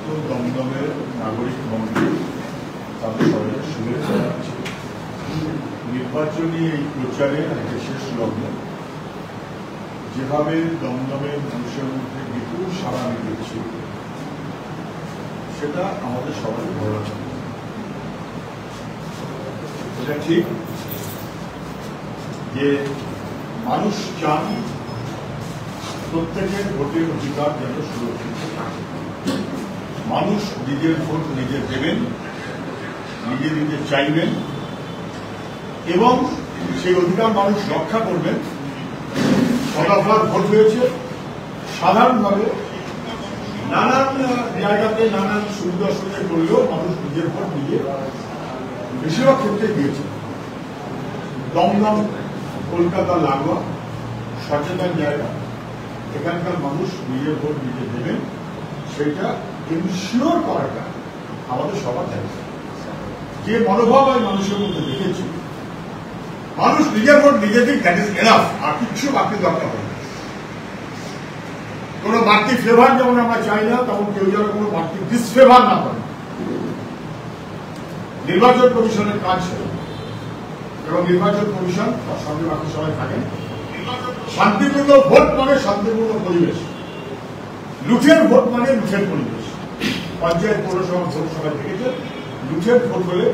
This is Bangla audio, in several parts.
দমদমের নাগরিক মন্ত্রী তাদের সবাইকে শুভেচ্ছা জানাচ্ছি। নির্বাচনী এই প্রচারে আজকে শেষ লগ্ন যেভাবে দমদমের মানুষের মধ্যে বিপুল সাড়া মিলেছে সেটা আমাদের সবাই ভালো লাগে। এটা ঠিক যে মানুষ চান প্রত্যেকের ভোটের অধিকার যেন সুরক্ষিত থাকে। মানুষ নিজের ভোট নিজে দেবেন, নিজে নিজে চাইবেন এবং সেই অধিকার মানুষ রক্ষা করবেন। সদাফার ভোট হয়েছে সাধারণভাবে নানান জায়গাতে নানান সুবিধা সুযোগ করলেও মানুষ নিজের ভোট নিজে বেশিরভাগ ক্ষেত্রে দিয়েছে। দমদম কলকাতা লাগোয়া সচেতন জায়গা, এখানকার মানুষ নিজের ভোট নিজে দেবেন সেটা ইনশিওর করাটা আমাদের সবার দায়িত্ব। যে মনোভাব আমি মানুষের মধ্যে দেখেছি, মানুষ নিজের ভোট নিজে দিক, দ্যাট ইজ এনাফ, আর কিচ্ছু বাকি দরকার হয় না। কোনো বাড়তি ফেভার যেমন আমরা চাই না, তেমন কেউ যেন কোনো বাড়তি ডিসফেভার না করে। নির্বাচন কমিশনের কাজ এবং নির্বাচন কমিশন তার সঙ্গে বাকি সবাই থাকেন। শান্তিপূর্ণ ভোট মানে শান্তিপূর্ণ পরিবেশ, লুঠের ভোট মানে লুঠের পরিবেশ। পঞ্চায়েত পৌরসভা ভোট সবাই দেখেছে, লুঠের ভোট হলে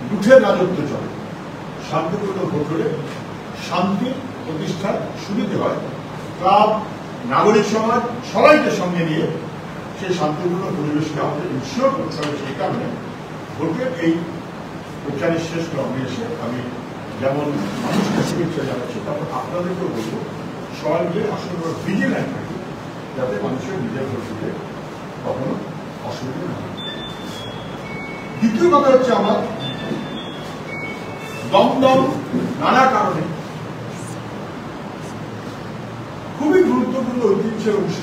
লুঠের রাজত্ব চলে। শান্তিপূর্ণ ভোট হলে শান্তি প্রতিষ্ঠার সুবিধে হয়। ক্লাব, নাগরিক সমাজ সবাইকে সঙ্গে নিয়ে সেই শান্তিপূর্ণ পরিবেশকে আমাদের ইনশিওর করতে হবে। সেই কারণে ভোটের এই প্রচারের শেষ লগ্নে এসে আমি যেমন মানুষকে শুভেচ্ছা জানাচ্ছি, তারপর আপনাদেরকেও বলবো সবাই মিলে আসলে ভিজিল্যান্ট থাকি যাতে মানুষের নিজের ভোট দিতে কখনো অসুবিধা না হয়। দ্বিতীয় কথা হচ্ছে আমার দমদম নানা কারণে খুবই গুরুত্বপূর্ণ ঐতিহ্যের অংশ।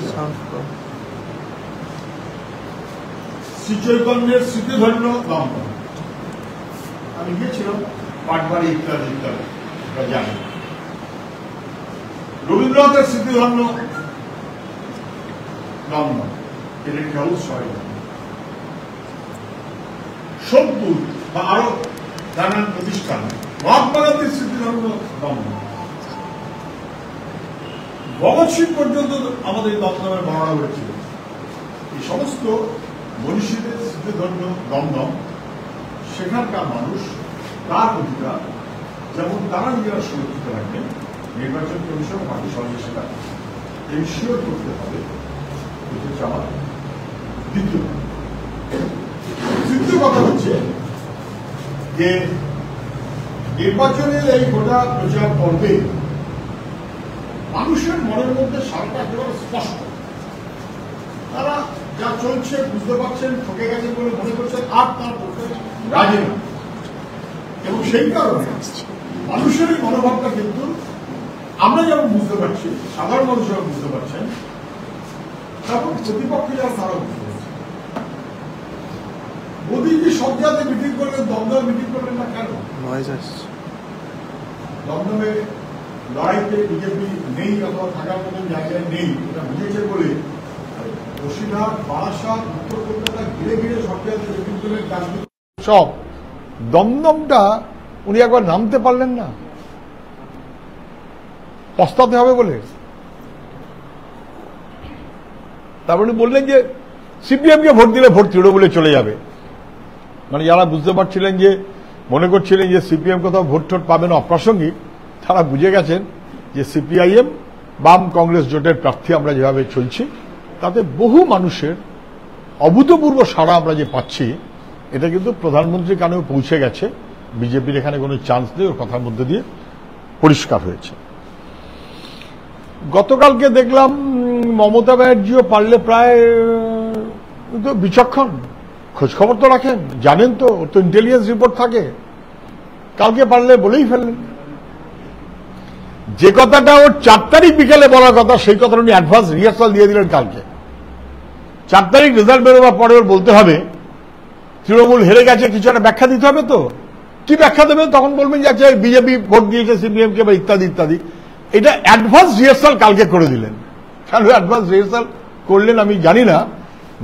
শ্রী চৈতন্যের স্মৃতিধন্য দমদম, আমি গিয়েছিলাম পাটবাড়ি ইত্যাদি ইত্যাদি জানি। রবীন্দ্রনাথের স্মৃতিধন্য দমদম, ইলেকট্রিক হাউস সবাই সোদপুর বা আরো নানান প্রতিষ্ঠান, মহাত্মা গান্ধীর স্মৃতিধন্য দমদম, ভগৎ সিং পর্যন্ত আমাদের দমদমের বর্ণনা হয়েছিল। এই সমস্ত মনীষীদের স্মৃতিধন্য দমদম, সেখানকার মানুষ তার অধিকার যেমন তারা নিজেরা সুরক্ষিত রাখবেন, নির্বাচন কমিশন বাকি সবাই সেটা এনশিওর করতে হবে। এটা হচ্ছে আমার দ্বিতীয়। তৃতীয় কথা হচ্ছে যে নির্বাচনের এই গোটা প্রচার পর্বে মানুষের মনের মধ্যে সারটা একেবারে স্পষ্ট। তারা যা চলছে বুঝতে পারছেন, ঠকে গেছেন বলে মনে করছেন, আর তার পক্ষে রাজি না। এবং সেই কারণে মানুষের এই মনোভাবটা কিন্তু আমরা যেমন বুঝতে পারছি, সাধারণ মানুষ যেমন বুঝতে পারছেন, তেমন প্রতিপক্ষে যারা তারা বুঝতে পারছেন। মোদীজি সব জায়গায় মিটিং করলেন, দমদমে মিটিং করলেন না কেন? দমদমে লড়াইতে বিজেপি নেই অথবা থাকার মতন জায়গায় নেই, এটা বুঝেছে বলে বসিরহাট, বারাসাত, উত্তর কলকাতা ঘিরে ঘিরে সব জায়গায় মিটিং করলেন। সব দমদমটা উনি একবার নামতে পারলেন না, পস্তাতে হবে বলে। তারপর উনি বললেন যে সিপিএমকে ভোট দিলে ভোট তৃণমূলে চলে যাবে। মানে যারা বুঝতে পারছিলেন যে, মনে করছিলেন যে সিপিএম কোথাও ভোট টোট পাবেন অপ্রাসঙ্গিক, তারা বুঝে গেছেন যে সিপিআইএম বাম কংগ্রেস জোটের প্রার্থী আমরা যেভাবে চলছি তাতে বহু মানুষের অভূতপূর্ব সাড়া আমরা যে পাচ্ছি, এটা কিন্তু প্রধানমন্ত্রীর কানেও পৌঁছে গেছে। বিজেপির এখানে কোনো চান্স নেই, ওর কথার মধ্যে দিয়ে পরিষ্কার হয়েছে। গতকালকে দেখলাম মমতা ব্যানার্জিও পারলে প্রায় বিচক্ষণ, খোঁজখবর তো রাখেন, জানেন তো, ওর তো ইন্টেলিজেন্স রিপোর্ট থাকে। কালকে পারলে বলেই ফেললেন যে কথাটা ওর 4 তারিখ বিকেলে বলার কথা, সেই কথাটা উনি অ্যাডভান্স রিহার্সাল দিয়ে দিলেন কালকে। 4 তারিখ রেজাল্ট বেরোবার পরে ওর বলতে হবে তৃণমূল হেরে গেছে, কিছু একটা ব্যাখ্যা দিতে হবে। তো কি ব্যাখ্যা দেবেন? তখন বলবেন যে বিজেপি ভোট দিয়েছে সিপিএমকে বা ইত্যাদি ইত্যাদি। এটা অ্যাডভান্স রিহার্সাল কালকে করে দিলেন। কেন অ্যাডভান্স রিহার্সাল করলেন আমি জানি না,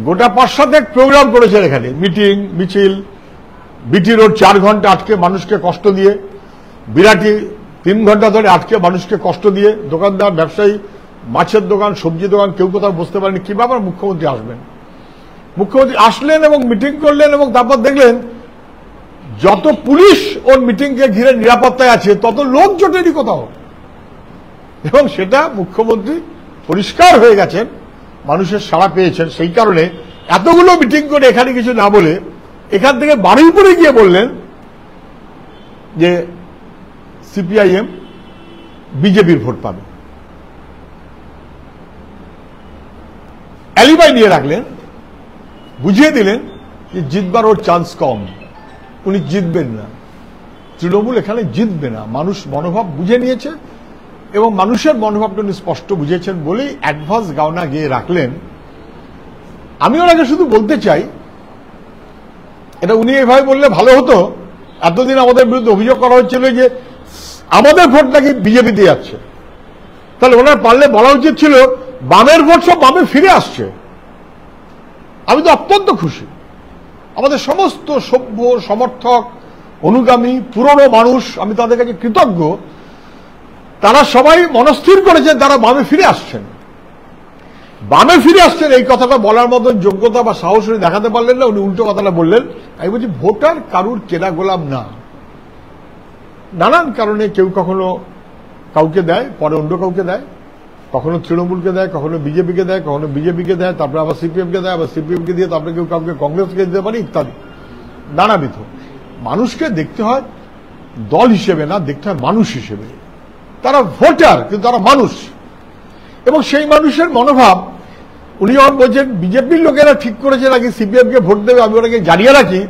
গোটা 5-7 প্রোগ্রাম করেছেন এখানে, মিটিং মিছিল, বিটি রোড 4 ঘন্টা আটকে মানুষকে কষ্ট দিয়ে, বিরাটি 3 ঘন্টা ধরে আটকে মানুষকে কষ্ট দিয়ে, দোকানদার ব্যবসায়ী, মাছের দোকান, সবজি দোকান, কেউ কোথাও বসতে পারেনি। কি ব্যাপার, মুখ্যমন্ত্রী আসবেন? মুখ্যমন্ত্রী আসলেন এবং মিটিং করলেন এবং তারপর দেখলেন যত পুলিশ ওর মিটিংকে ঘিরে নিরাপত্তায় আছে তত লোক জোটেনি কোথাও, এবং সেটা মুখ্যমন্ত্রী পরিষ্কার হয়ে গেছেন, মানুষের সাড়া পেয়েছেন। সেই কারণে এতগুলো মিটিং করে এখানে কিছু না বলে এখান থেকে বারুইপুরে গিয়ে বললেন যে সিপিআইএম বিজেপির ভোট পাবে। অ্যালিবাই নিয়ে রাখলেন, বুঝিয়ে দিলেন যে জিতবার ওর চান্স কম, উনি জিতবেন না, তৃণমূল এখানে জিতবে না। মানুষ মনোভাব বুঝে নিয়েছে এবং মানুষের মনোভাবটা উনি স্পষ্ট বুঝেছেন বলেই অ্যাডভান্স গাওনা গিয়ে রাখলেন। আমি ওনাকে শুধু বলতে চাই, এটা উনি এভাবে বললে ভালো হতো। এতদিন আমাদের বিরুদ্ধে অভিযোগ করা হচ্ছিল যে আমাদের ভোট নাকি বিজেপিতে যাচ্ছে, তাহলে ওনার পারলে বলা উচিত ছিল বামের ভোট সব বামে ফিরে আসছে। আমি তো অত্যন্ত খুশি, আমাদের সমস্ত সভ্য সমর্থক অনুগামী পুরনো মানুষ, আমি তাদের কাছে কৃতজ্ঞ, তারা সবাই মনস্থির করেছেন তারা বামে ফিরে আসছেন। বামে ফিরে আসছেন এই কথাটা বলার মতো যোগ্যতা বা সাহস উনি দেখাতে পারলেন না, উনি উল্টো কথাটা বললেন। আমি বলছি ভোটার কারুর কেনা গোলাম না, নানান কারণে কেউ কখনো কাউকে দেয়, পরে অন্য কাউকে দেয়, কখনো তৃণমূলকে দেয়, কখনো বিজেপিকে দেয়, কখনো বিজেপিকে দেয়, তারপরে আবার সিপিএমকে দেয়, আবার সিপিএমকে দিয়ে তারপরে কেউ কাউকে কংগ্রেসকে দিতে পারে, ইত্যাদি নানাবিধ। মানুষকে দেখতে হয় দল হিসেবে না, দেখতে হয় মানুষ হিসেবে। তারা ভোটার কিন্তু তারা মানুষ, এবং সেই মানুষের মনোভাব উনি যখন বলছেন বিজেপির লোকেরা ঠিক করেছে নাকি সিপিএমকে ভোট দেবে, আমি ওনাকে জানিয়ে রাখি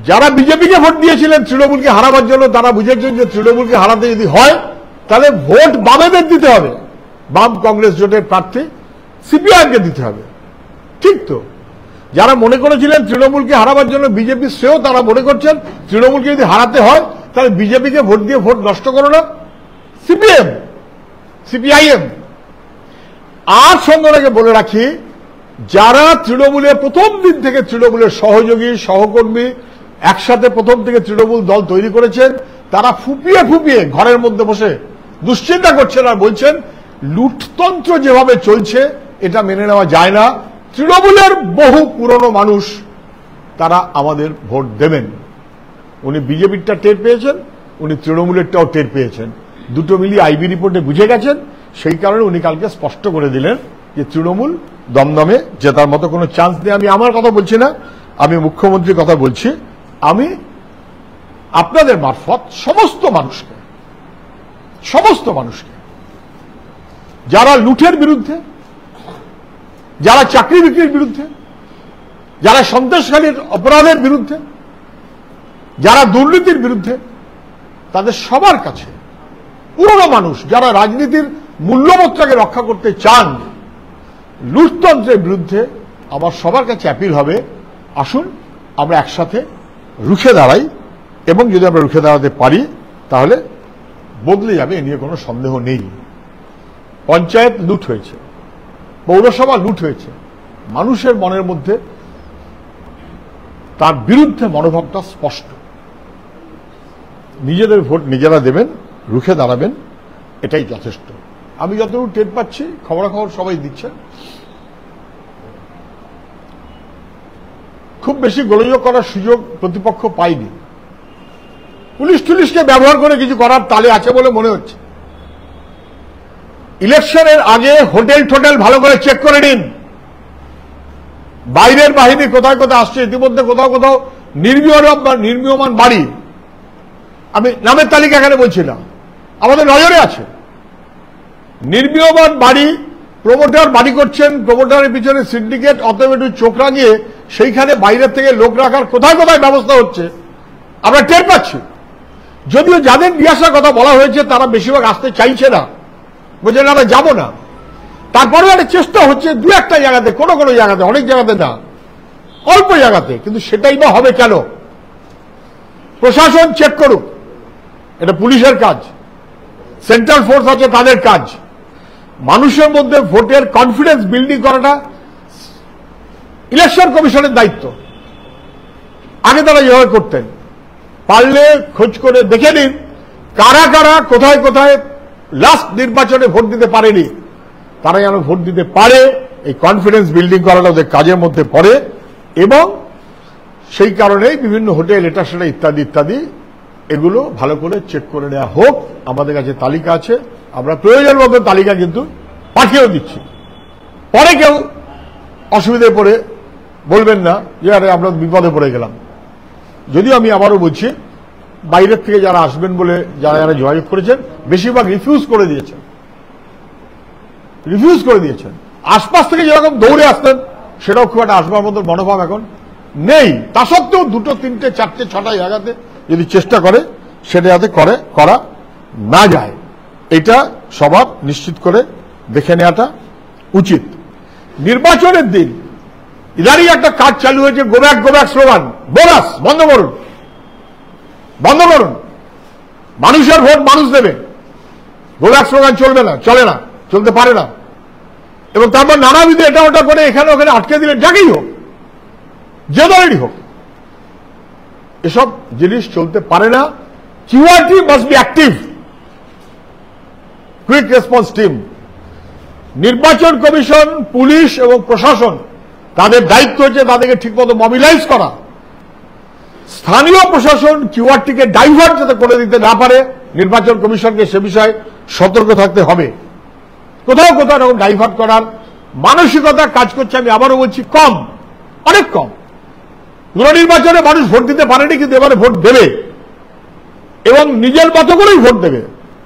যারা বিজেপিকে ভোট দিয়েছিলেন তৃণমূলকে হারাবার জন্য, তারা বুঝেছেন যে তৃণমূলকে হারাতে যদি হয় তাহলে ভোট বামেদের দিতে হবে, বাম কংগ্রেস জোটের প্রার্থী সিপিআইএমকে দিতে হবে। ঠিক তো? যারা মনে করেছিলেন তৃণমূলকে হারাবার জন্য বিজেপি শ্রেয়, তারা মনে করছেন তৃণমূলকে যদি হারাতে হয় তাহলে বিজেপিকে ভোট দিয়ে ভোট নষ্ট করো না সিপিআইএম। আর সঙ্গে বলে রাখি, যারা তৃণমূলের প্রথম দিন থেকে তৃণমূলের সহযোগী সহকর্মী, একসাথে প্রথম থেকে তৃণমূল দল তৈরি করেছেন, তারা ফুপিয়ে ফুপিয়ে ঘরের মধ্যে বসে দুশ্চিন্তা করছেন আর বলছেন লুটতন্ত্র যেভাবে চলছে এটা মেনে নেওয়া যায় না। তৃণমূলের বহু পুরনো মানুষ তারা আমাদের ভোট দেবেন। উনি বিজেপিরটা টের পেয়েছেন, উনি তৃণমূলেরটাও টের পেয়েছেন, দুটো মিলিয়ে আইবি রিপোর্টে বুঝে গেছেন। সেই কারণে উনি কালকে স্পষ্ট করে দিলেন যে তৃণমূল দমদমে জেতার মতো কোনো চান্স নেই। আমি আমার কথা বলছি না, আমি মুখ্যমন্ত্রীর কথা বলছি। আমি আপনাদের মারফত সমস্ত মানুষকে যারা লুটের বিরুদ্ধে, যারা চাকরি বিক্রির বিরুদ্ধে, যারা সন্ত্রাসকারীর অপরাধের বিরুদ্ধে, যারা দুর্নীতির বিরুদ্ধে, তাদের সবার কাছে পুরনো মানুষ যারা রাজনীতির মূল্যবোধটাকে রক্ষা করতে চান, লুটতন্ত্রের বিরুদ্ধে, আমার সবার কাছে অ্যাপিল হবে, আসুন আমরা একসাথে রুখে দাঁড়াই, এবং যদি আমরা রুখে দাঁড়াতে পারি তাহলে বদলে যাবে, এ নিয়ে কোনো সন্দেহ নেই। পঞ্চায়েত লুট হয়েছে, পৌরসভা লুট হয়েছে, মানুষের মনের মধ্যে তার বিরুদ্ধে মনোভাবটা স্পষ্ট। নিজেদের ভোট নিজেরা দেবেন, রুখে দাঁড়াবেন, এটাই যথেষ্ট। আমি যতটুকু টের পাচ্ছি, খবরাখবর সবাই দিচ্ছেন, খুব বেশি গোলযোগ করার সুযোগ প্রতিপক্ষ পায়নি। পুলিশ টুলিশকে ব্যবহার করে কিছু করার তালে আছে বলে মনে হচ্ছে। ইলেকশনের আগে হোটেল টোটেল ভালো করে চেক করে নিন, বাইরের বাহিনী কোথায় কোথায় আসছে। ইতিমধ্যে কোথাও কোথাও নির্মীয়মান বাড়ি, আমি নামের তালিকা এখানে বলছি না, আমাদের নজরে আছে। নির্মীয়মান বাড়ি, প্রমোটার বাড়ি করছেন, প্রমোটারের পিছনে সিন্ডিকেট, অতএব একটু চোখ রাঙিয়ে সেইখানে বাইরের থেকে লোক রাখার কোথায় কোথায় ব্যবস্থা হচ্ছে আমরা টের পাচ্ছি। যদিও যাদের নিয়ে আসার কথা বলা হয়েছে তারা বেশিরভাগ আসতে চাইছে না, বলছে না আমরা যাবো না। তারপরেও একটা চেষ্টা হচ্ছে দু একটা জায়গাতে, কোনো কোনো জায়গাতে, অনেক জায়গাতে না, অল্প জায়গাতে। কিন্তু সেটাই বা হবে কেন? প্রশাসন চেক করুক, এটা পুলিশের কাজ, সেন্ট্রাল ফোর্স আছে তাদের কাজ। মানুষের মধ্যে ভোটের কনফিডেন্স বিল্ডিং করাটা ইলেকশন কমিশনের দায়িত্ব। আগে তারা যেভাবে করতেন, পারলে খোঁজ করে দেখে নিন কারা কারা কোথায় কোথায় লাস্ট নির্বাচনে ভোট দিতে পারেনি, তারা যেন ভোট দিতে পারে। এই কনফিডেন্স বিল্ডিং করাটা ওদের কাজের মধ্যে পড়ে, এবং সেই কারণেই বিভিন্ন হোটেল এটা সেটা ইত্যাদি ইত্যাদি এগুলো ভালো করে চেক করে নেওয়া হোক। আমাদের কাছে তালিকা আছে, আমরা প্রয়োজন মতো তালিকা কিন্তু পাঠিয়েও দিচ্ছি। পরে কেউ অসুবিধায় পড়ে বলবেন না যে আরে আমরা বিপদে পড়ে গেলাম। যদিও আমি আবারও বলছি, বাইরের থেকে যারা আসবেন বলে যারা যারা যোগাযোগ করেছেন বেশিরভাগ রিফিউজ করে দিয়েছেন। আশপাশ থেকে যেরকম দৌড়ে আসতেন সেটাও খুব একটা আসবার মতো মনোভাব এখন নেই। তা সত্ত্বেও 2, 3, 4, 6টা জায়গাতে যদি চেষ্টা করে সেটা যাতে করা না যায়, এটা স্বভাব নিশ্চিত করে দেখে নেওয়াটা উচিত। নির্বাচনের দিন ইদানিং একটা কাজ চালু হয়েছে, গো ব্যাক স্লোগান, বোনাস বন্ধ করুন। মানুষের ভোট মানুষ দেবে, গো ব্যাক স্লোগান চলবে না, চলতে পারে না। এবং তারপর নানাবিধ এটা ওটা করে এখানে ওখানে আটকে দিলে, যাকেই হোক, যে দলেরই হোক, এসব জিনিস চলতে পারে না। QRT must be active, quick response team. নির্বাচন কমিশন, পুলিশ এবং প্রশাসন তাদের দায়িত্ব হচ্ছে তাদেরকে ঠিকমতো মোবিলাইজ করা। স্থানীয় প্রশাসন QRT-কে ডাইভার্ট যাতে করে দিতে না পারে, নির্বাচন কমিশনকে সে বিষয়ে সতর্ক থাকতে হবে। কোথাও কোথাও এরকম ডাইভার্ট করার মানসিকতা কাজ করছে, আমি আবারও বলছি, কম, অনেক কম। পুরো নির্বাচনে মানুষ ভোট দিতে পারেনি, কিন্তু এবারে ভোট দেবে এবং নিজের মতো করেই ভোট দেবে।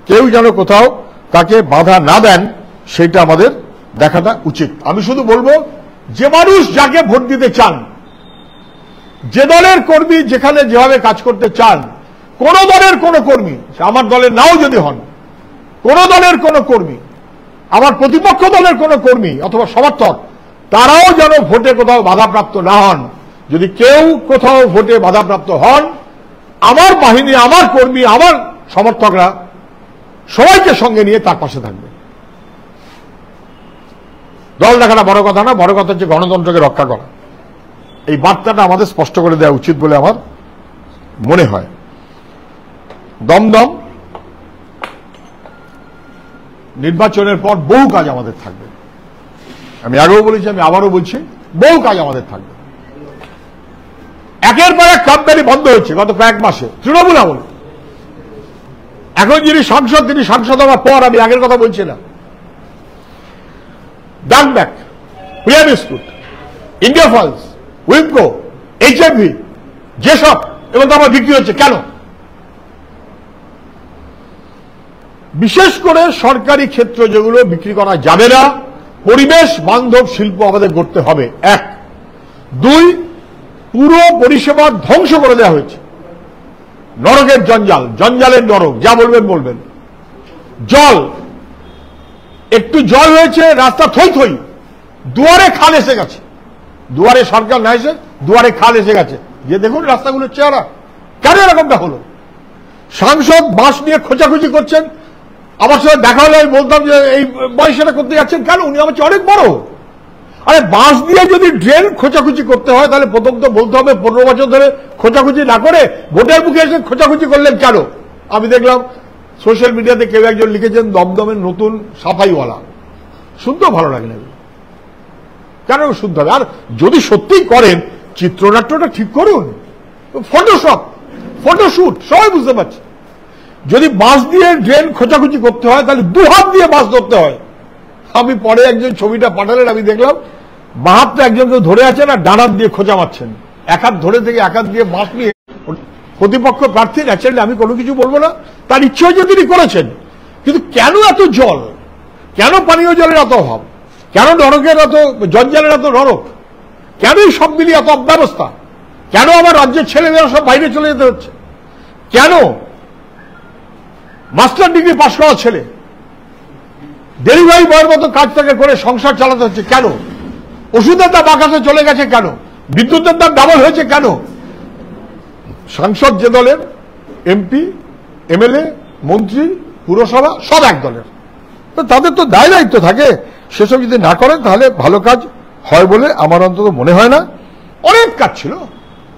কেউ যেন কোথাও তাকে বাধা না দেন, সেটা আমাদের দেখাটা উচিত। আমি শুধু বলবো, যে মানুষ যাকে ভোট দিতে চান, যে দলের কর্মী যেখানে যেভাবে কাজ করতে চান, কোন দলের কোন কর্মী, আমার দলের নাও যদি হন, কোন দলের কোন কর্মী, আমার প্রতিপক্ষ দলের কোন কর্মী অথবা সমর্থক, তারাও যেন ভোটে কোথাও বাধাপ্রাপ্ত না হন। যদি কেউ কোথাও ভোটে বাধাপ্রাপ্ত হন, আমার বাহিনী, আমার কর্মী, আমার সমর্থকরা সবাইকে সঙ্গে নিয়ে তার পাশে থাকবে। দল দেখাটা বড় কথা না, বড় কথা হচ্ছে গণতন্ত্রকে রক্ষা করা। এই বার্তাটা আমাদের স্পষ্ট করে দেওয়া উচিত বলে আমার মনে হয়। দমদম নির্বাচনের পর বহু কাজ আমাদের থাকবে। আমি আগেও বলেছি, আমি আবারও বলছি, বহু কাজ আমাদের থাকবে। একের পর এক কোম্পানি বন্ধ হচ্ছে গত কয়েক মাসে, তৃণমূল আমল। এখন যিনি সাংসদ, তিনি সাংসদ হওয়ার পর, আমি আগের কথা বলছি না, ডাকব্যাক, প্রিয়া বিস্কুট, ইন্ডিয়া ফলস, উইপকো, HFV, যেসব, এবং তো আমার বিক্রি হচ্ছে কেন? বিশেষ করে সরকারি ক্ষেত্র যেগুলো বিক্রি করা যাবে না, পরিবেশ বান্ধব শিল্প আমাদের গড়তে হবে। 1, 2, পুরো পরিষেবা ধ্বংস করে দেওয়া হয়েছে। নরকের জঞ্জালের নরক, যা বলবেন। জল, একটু জল হয়েছে, রাস্তা থই, দুয়ারে খাল এসে গেছে। দুয়ারে সরকার না এসে দুয়ারে খাল এসে গেছে। যে দেখুন রাস্তাগুলোর চেহারা, কেন এরকমটা হলো? সাংসদ বাস নিয়ে খোঁচাখুচি করছেন, আমার সাথে দেখা হলে আমি বলতাম যে এই বয়সটা করতে যাচ্ছেন কেন? উনি আমার চেয়ে অনেক বড়। আরে বাস দিয়ে যদি ড্রেন খোঁচাখুচি করতে হয়, তাহলে প্রথম তো বলতে হবে 15 বছর ধরে খোঁচাখুচি না করে ভোটের মুখে এসে খোঁচাখুচি করলেন কেন? আমি দেখলাম সোশ্যাল মিডিয়াতে কেউ একজন লিখেছেন দমদমের নতুন সাফাইওয়ালা। শুনতেও ভালো লাগে না, কেন শুনতে হবে? আর যদি সত্যিই করেন, চিত্রনাট্যটা ঠিক করুন, ফটোশুট, সবাই বুঝতে পারছে। যদি বাস দিয়ে ড্রেন খোঁচাখুচি করতে হয়, তাহলে 2 হাত দিয়ে বাস ধরতে হয়। আমি পরে একজন ছবিটা পাঠালেন, আমি দেখলাম বাহাতটা একজনকে ধরে আছেন আর ডানাত দিয়ে খোঁচা মারছেন, 1 হাত ধরে থেকে 1 হাত দিয়ে বাস নিয়ে। প্রতিপক্ষ প্রার্থী, ন্যাচারালি আমি কোনো কিছু বলবো না, তার ইচ্ছে হয়েছে তিনি করেছেন। কিন্তু কেন এত জল, কেন পানীয় জলের এত অভাব, কেন নরকের এত জঞ্জালের এত নরক, কেন এই সব মিলিয়ে এত অব্যবস্থা, কেন আমার রাজ্যের ছেলেমেয়েরা সব বাইরে চলে যেতে হচ্ছে, কেন মাস্টার ডিগ্রি পাশ করা ছেলে ডেলিভারি বয়ের মতো কাজ তাকে করে সংসার চালাতে হচ্ছে কেন? ওষুধের দাম আকাশে চলে গেছে কেন? বিদ্যুতের দাম ডাবল হয়েছে কেন? সাংসদ যে দলের, MP, MLA, মন্ত্রী, পুরসভা সব এক দলের, তো তাদের তো দায় দায়িত্ব থাকে। সেসব যদি না করেন তাহলে ভালো কাজ হয় বলে আমার অন্তত মনে হয় না। অনেক কাজ ছিল,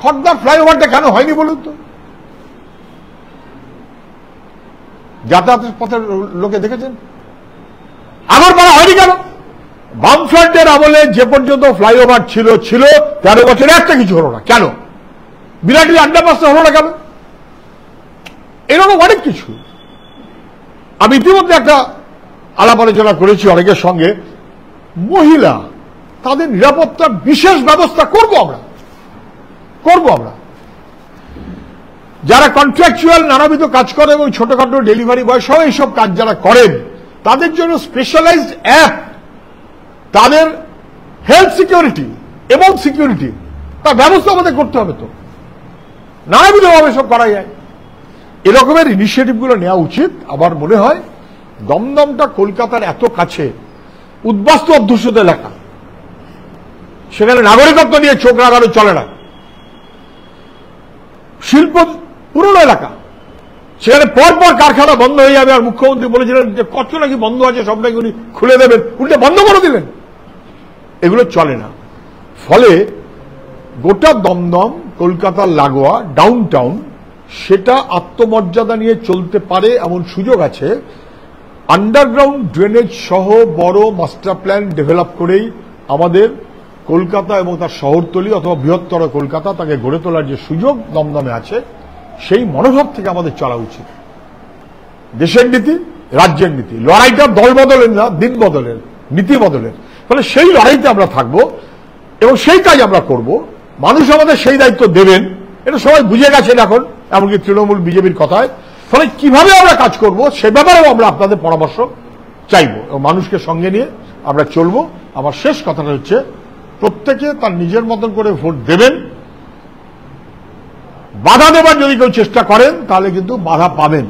খড়দা ফ্লাইওভারটা কেন হয়নি বলুন তো? যাতায়াতের পথের লোকে দেখেছেন আগরপাড়া হয়নি কেন? বামফ্রন্টের আমলে যে পর্যন্ত ফ্লাইওভার ছিল 13 বছরে একটা কিছু হলো না কেন? বিরাটি আন্ডারপাসটা হলো না কেন? এরকম অনেক কিছু। আমি ইতিমধ্যে একটা আলাপ আলোচনা করেছি অনেকের সঙ্গে, মহিলা তাদের নিরাপত্তার বিশেষ ব্যবস্থা করব আমরা। যারা কন্ট্রাকচুয়াল নানাবিধ কাজ করে এবং ছোটখাটো ডেলিভারি বয় সহ এইসব কাজ যারা করেন তাদের জন্য স্পেশালাইজড অ্যাপ, তাদের হেলথ সিকিউরিটি এবং সিকিউরিটি তার ব্যবস্থা আমাদের করতে হবে। তো নানাবিধভাবে সব করা যায়, এরকমের ইনিশিয়েটিভগুলো নেওয়া উচিত। আমার মনে হয় দমদমটা কলকাতার এত কাছে, উদ্বাস্তু অধ্যুষিত এলাকা, সেখানে নাগরিকত্ব নিয়ে চোখ রাখানো চলে না। শিল্প পুরনো এলাকা, সেখানে পরপর কারখানা বন্ধ হয়ে যাবে, আর মুখ্যমন্ত্রী বলেছিলেন যে কত নাকি বন্ধ আছে সব নাকি উনি খুলে দেবেন, উল্টে বন্ধ করে দিলেন। এগুলো চলে না। ফলে গোটা দমদম কলকাতার লাগোয়া ডাউন টাউন সেটা আত্মমর্যাদা নিয়ে চলতে পারে এমন সুযোগ আছে। আন্ডারগ্রাউন্ড ড্রেনেজ সহ বড় মাস্টার প্ল্যান ডেভেলপ করেই আমাদের কলকাতা এবং তার শহরতলি অথবা বৃহত্তর কলকাতা তাকে গড়ে তোলার যে সুযোগ দমদমে আছে, সেই মনোভাব থেকে আমাদের চলা উচিত। দেশের নীতি, রাজ্যের নীতি, লড়াইটা দল বদলের না, দিন বদলের, নীতি বদলের। ফলে সেই লড়াইতে আমরা থাকবো এবং সেই কাজ আমরা করব। মানুষ আমাদের সেই দায়িত্ব দেবেন, এটা সবাই বুঝে গেছেন এখন, এমনকি তৃণমূল বিজেপির কথায়। ফলে কিভাবে আমরা কাজ করব সে ব্যাপারেও আমরা আপনাদের পরামর্শ চাইব এবং মানুষকে সঙ্গে নিয়ে আমরা চলবো। আমার শেষ কথাটা হচ্ছে, প্রত্যেকে তার নিজের মতন করে ভোট দেবেন। বাধা দেবার যদি কেউ চেষ্টা করেন তাহলে কিন্তু বাধা পাবেন।